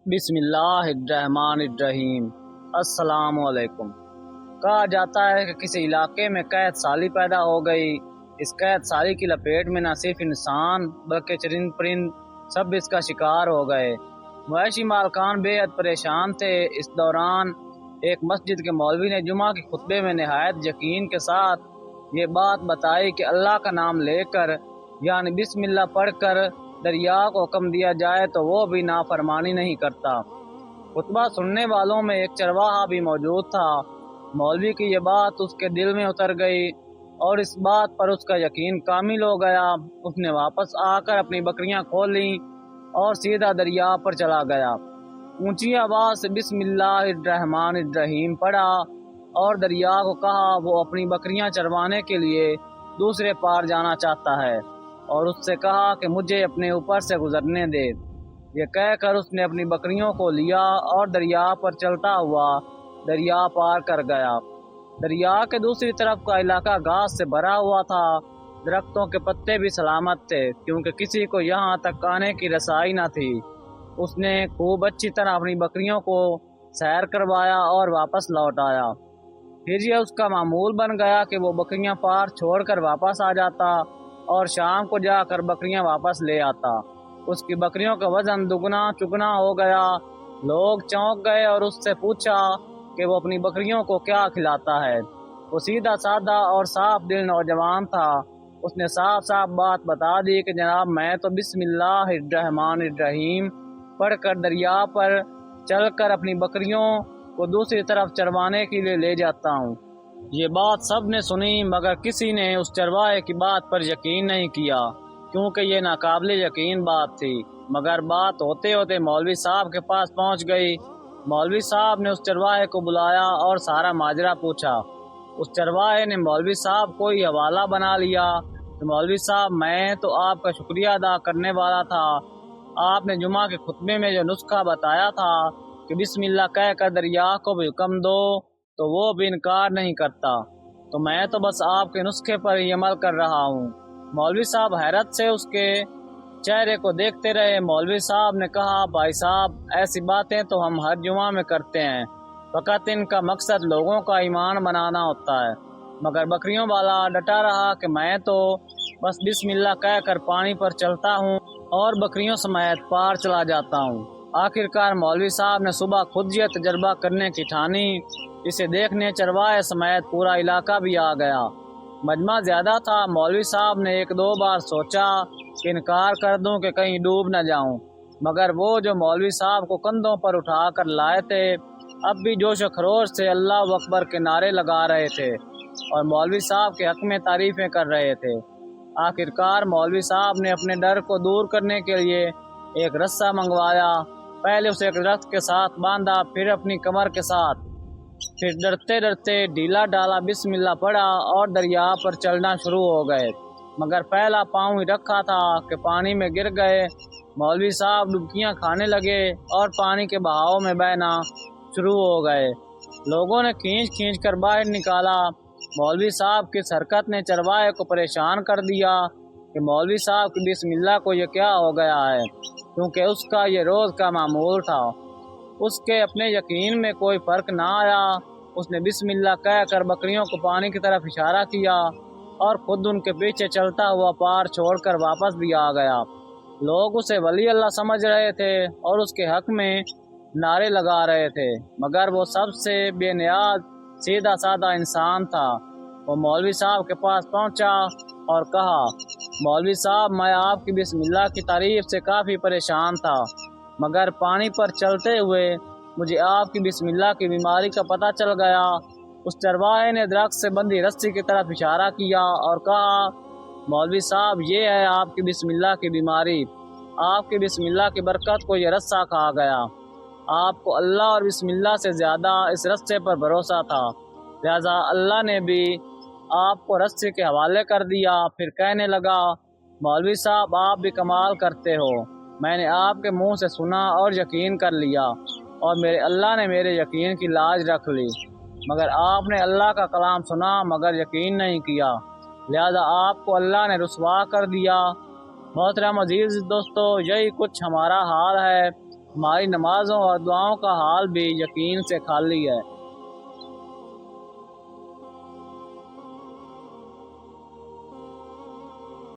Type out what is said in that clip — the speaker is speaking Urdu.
بسم اللہ الرحمن الرحیم۔ السلام علیکم۔ کہا جاتا ہے کہ کسی علاقے میں قحط سالی پیدا ہو گئی۔ اس قحط سالی کی لپیٹ میں نہ صرف انسان بلکہ چرند پرند سب اس کا شکار ہو گئے۔ مویشی مالکان بے حد پریشان تھے۔ اس دوران ایک مسجد کے مولوی نے جمعہ کے خطبے میں نہایت یقین کے ساتھ یہ بات بتائی کہ اللہ کا نام لے کر یعنی بسم اللہ پڑھ کر دریا کو حکم دیا جائے تو وہ بھی نافرمانی نہیں کرتا۔ خطبہ سننے والوں میں ایک چرواہا بھی موجود تھا۔ مولوی کی یہ بات اس کے دل میں اتر گئی اور اس بات پر اس کا یقین کامل ہو گیا۔ اس نے واپس آ کر اپنی بکریاں کھول لیں اور سیدھا دریا پر چلا گیا۔ اونچی آواز سے بسم اللہ الرحمن الرحیم پڑھا اور دریا کو کہا وہ اپنی بکریاں چروانے کے لیے دوسرے پار جانا چاہتا ہے اور اس سے کہا کہ مجھے اپنے اوپر سے گزرنے دے۔ یہ کہہ کر اس نے اپنی بکریوں کو لیا اور دریا پر چلتا ہوا دریا پار کر گیا۔ دریا کے دوسری طرف کا علاقہ گھاس سے بھرا ہوا تھا۔ درختوں کے پتے بھی سلامت تھے کیونکہ کسی کو یہاں تک آنے کی رسائی نہ تھی۔ اس نے خوب اچھی طرح اپنی بکریوں کو سیر کروایا اور واپس لوٹ آیا۔ پھر یہ اس کا معمول بن گیا کہ وہ بکریاں پار چھوڑ کر واپس آ جاتا اور شام کو جا کر بکریاں واپس لے آتا۔ اس کی بکریوں کا وزن دگنا چگنا ہو گیا۔ لوگ چونک گئے اور اس سے پوچھا کہ وہ اپنی بکریوں کو کیا کھلاتا ہے۔ وہ سیدھا سادہ اور صاف دل نوجوان تھا۔ اس نے صاف صاف بات بتا دی کہ جناب میں تو بسم اللہ الرحمن الرحیم پڑھ کر دریا پر چل کر اپنی بکریوں کو دوسری طرف چروانے کے لیے لے جاتا ہوں۔ یہ بات سب نے سنی مگر کسی نے اس چرواہے کی بات پر یقین نہیں کیا کیونکہ یہ ناقابل یقین بات تھی۔ مگر بات ہوتے ہوتے مولوی صاحب کے پاس پہنچ گئی۔ مولوی صاحب نے اس چرواہے کو بلایا اور سارا ماجرا پوچھا۔ اس چرواہے نے مولوی صاحب کو ہی حوالہ بنا لیا کہ مولوی صاحب میں تو آپ کا شکریہ ادا کرنے والا تھا۔ آپ نے جمعہ کے خطبے میں جو نسخہ بتایا تھا کہ بسم اللہ کہہ کر دریا کو بھی حکم دو تو وہ بھی انکار نہیں کرتا، تو میں تو بس آپ کے نسخے پر ہی عمل کر رہا ہوں۔ مولوی صاحب حیرت سے اس کے چہرے کو دیکھتے رہے۔ مولوی صاحب نے کہا بھائی صاحب ایسی باتیں تو ہم ہر جمعہ میں کرتے ہیں، فقط ان کا مقصد لوگوں کا ایمان بنانا ہوتا ہے۔ مگر بکریوں والا ڈٹا رہا کہ میں تو بس بسم اللہ کہہ کر پانی پر چلتا ہوں اور بکریوں سمیت پار چلا جاتا ہوں۔ آخرکار مولوی صاحب نے صبح خود یہ تجربہ کرنے کی ٹھانی۔ اسے دیکھنے چرواہے سمیت پورا علاقہ بھی آ گیا۔ مجمع زیادہ تھا۔ مولوی صاحب نے ایک دو بار سوچا کہ انکار کر دوں کہ کہیں ڈوب نہ جاؤں، مگر وہ جو مولوی صاحب کو کندھوں پر اٹھا کر لائے تھے اب بھی جوش و خروش سے اللہ اکبر کے نعرے لگا رہے تھے اور مولوی صاحب کے حق میں تعریفیں کر رہے تھے۔ آخرکار مولوی صاحب نے اپنے ڈر کو دور کرنے کے لیے ایک رسہ منگوایا۔ پہلے اسے ایک درخت کے ساتھ باندھا، پھر اپنی کمر کے ساتھ، پھر ڈرتے ڈرتے ڈھیلا ڈالا بسم اللہ پڑھا اور دریا پر چلنا شروع ہو گئے۔ مگر پہلا پاؤں ہی رکھا تھا کہ پانی میں گر گئے۔ مولوی صاحب ڈبکیاں کھانے لگے اور پانی کے بہاؤ میں بہنا شروع ہو گئے۔ لوگوں نے کھینچ کھینچ کر باہر نکالا۔ مولوی صاحب کی حرکت نے چرواہے کو پریشان کر دیا کہ مولوی صاحب کی بسم اللہ کو یہ کیا ہو گیا ہے، کیونکہ اس کا یہ روز کا معمول تھا۔ اس کے اپنے یقین میں کوئی فرق نہ آیا۔ اس نے بسم اللہ کہہ کر بکریوں کو پانی کی طرف اشارہ کیا اور خود ان کے پیچھے چلتا ہوا پار چھوڑ کر واپس بھی آ گیا۔ لوگ اسے ولی اللہ سمجھ رہے تھے اور اس کے حق میں نعرے لگا رہے تھے، مگر وہ سب سے بے نیاز سیدھا سادہ انسان تھا۔ وہ مولوی صاحب کے پاس پہنچا اور کہا مولوی صاحب میں آپ کی بسم اللہ کی تعریف سے کافی پریشان تھا، مگر پانی پر چلتے ہوئے مجھے آپ کی بسم اللہ کی بیماری کا پتہ چل گیا۔ اس چرواہے نے درخت سے بندھی رسی کی طرف اشارہ کیا اور کہا مولوی صاحب یہ ہے آپ کی بسم اللہ کی بیماری۔ آپ کی بسم اللہ کی برکت کو یہ رسہ کھا گیا۔ آپ کو اللہ اور بسم اللہ سے زیادہ اس رسے پر بھروسہ تھا، لہذا اللہ نے بھی آپ کو رسے کے حوالے کر دیا۔ پھر کہنے لگا مولوی صاحب آپ بھی کمال کرتے ہو، میں نے آپ کے منہ سے سنا اور یقین کر لیا اور میرے اللہ نے میرے یقین کی لاج رکھ لی، مگر آپ نے اللہ کا کلام سنا مگر یقین نہیں کیا، لہذا آپ کو اللہ نے رسوا کر دیا۔ محترم عزیز دوستو، یہی کچھ ہمارا حال ہے۔ ہماری نمازوں اور دعاؤں کا حال بھی یقین سے خالی ہے۔